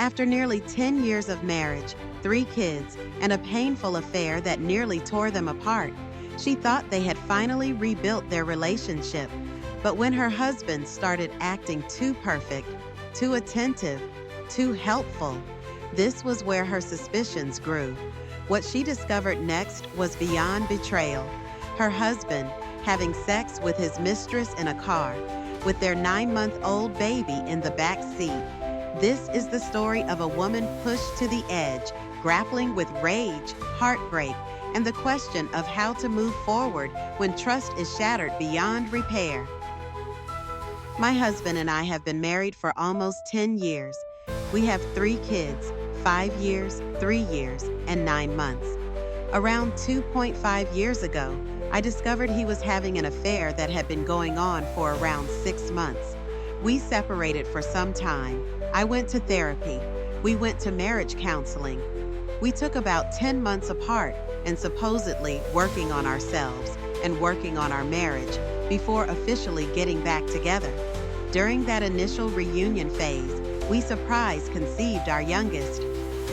After nearly 10 years of marriage, 3 kids, and a painful affair that nearly tore them apart, she thought they had finally rebuilt their relationship. But when her husband started acting too perfect, too attentive, too helpful, this was where her suspicions grew. What she discovered next was beyond betrayal. Her husband having sex with his mistress in a car, with their 9-month-old baby in the back seat. This is the story of a woman pushed to the edge, grappling with rage, heartbreak, and the question of how to move forward when trust is shattered beyond repair. My husband and I have been married for almost 10 years. We have 3 kids, 5 years, 3 years, and 9 months. Around 2.5 years ago, I discovered he was having an affair that had been going on for around 6 months. We separated for some time. I went to therapy. We went to marriage counseling. We took about 10 months apart and supposedly working on ourselves and working on our marriage before officially getting back together. During that initial reunion phase, we surprise conceived our youngest.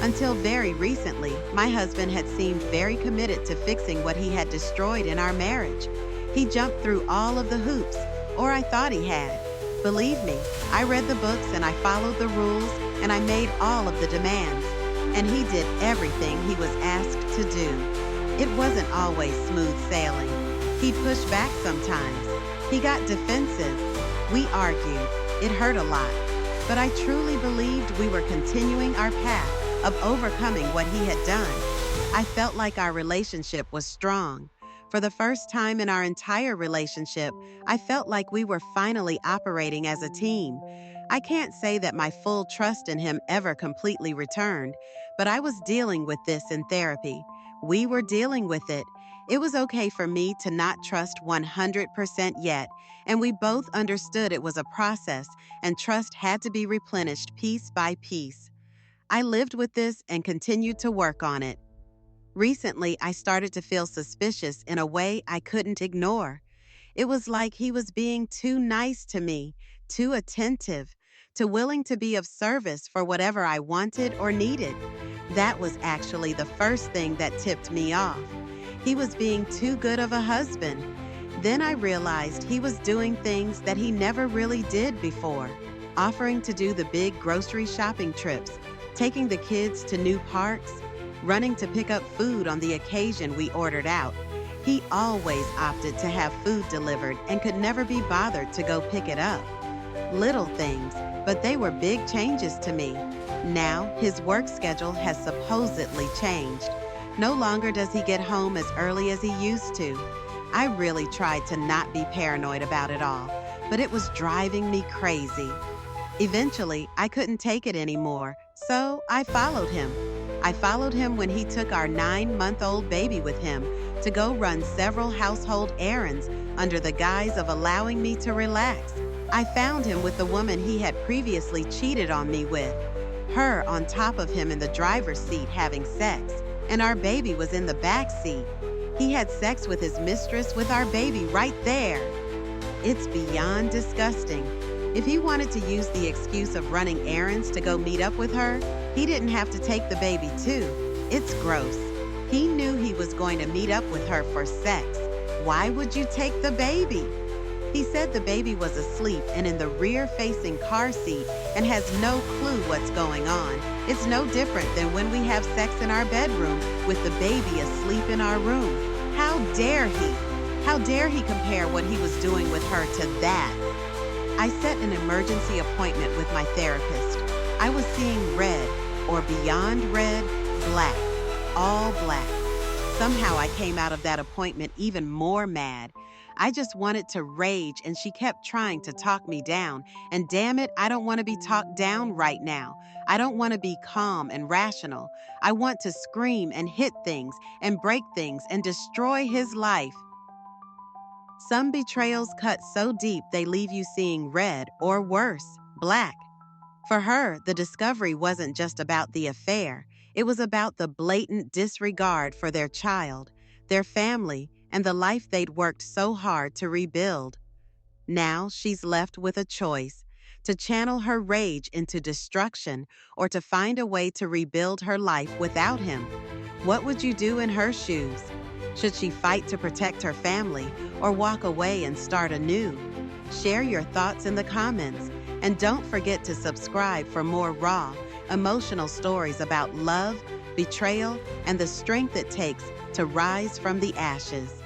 Until very recently, my husband had seemed very committed to fixing what he had destroyed in our marriage. He jumped through all of the hoops, or I thought he had. Believe me, I read the books and I followed the rules and I made all of the demands. And he did everything he was asked to do. It wasn't always smooth sailing. He'd push back sometimes. He got defensive. We argued. It hurt a lot. But I truly believed we were continuing our path of overcoming what he had done. I felt like our relationship was strong. For the first time in our entire relationship, I felt like we were finally operating as a team. I can't say that my full trust in him ever completely returned, but I was dealing with this in therapy. We were dealing with it. It was okay for me to not trust 100% yet, and we both understood it was a process and trust had to be replenished piece by piece. I lived with this and continued to work on it. Recently, I started to feel suspicious in a way I couldn't ignore. It was like he was being too nice to me, too attentive, too willing to be of service for whatever I wanted or needed. That was actually the first thing that tipped me off. He was being too good of a husband. Then I realized he was doing things that he never really did before, offering to do the big grocery shopping trips, taking the kids to new parks, running to pick up food on the occasion we ordered out. He always opted to have food delivered and could never be bothered to go pick it up. Little things, but they were big changes to me. Now, his work schedule has supposedly changed. No longer does he get home as early as he used to. I really tried to not be paranoid about it all, but it was driving me crazy. Eventually, I couldn't take it anymore, so I followed him. I followed him when he took our 9-month-old baby with him to go run several household errands under the guise of allowing me to relax. I found him with the woman he had previously cheated on me with, her on top of him in the driver's seat having sex, and our baby was in the back seat. He had sex with his mistress with our baby right there. It's beyond disgusting. If he wanted to use the excuse of running errands to go meet up with her, he didn't have to take the baby too. It's gross. He knew he was going to meet up with her for sex. Why would you take the baby? He said the baby was asleep and in the rear-facing car seat and has no clue what's going on. It's no different than when we have sex in our bedroom with the baby asleep in our room. How dare he? How dare he compare what he was doing with her to that? I set an emergency appointment with my therapist. I was seeing red, or beyond red, black, all black. Somehow I came out of that appointment even more mad. I just wanted to rage and she kept trying to talk me down. And damn it, I don't want to be talked down right now. I don't want to be calm and rational. I want to scream and hit things and break things and destroy his life. Some betrayals cut so deep they leave you seeing red or worse, black. For her, the discovery wasn't just about the affair. It was about the blatant disregard for their child, their family, and the life they'd worked so hard to rebuild. Now she's left with a choice: to channel her rage into destruction, or to find a way to rebuild her life without him? What would you do in her shoes? Should she fight to protect her family or walk away and start anew? Share your thoughts in the comments, and don't forget to subscribe for more raw, emotional stories about love, betrayal, and the strength it takes to rise from the ashes.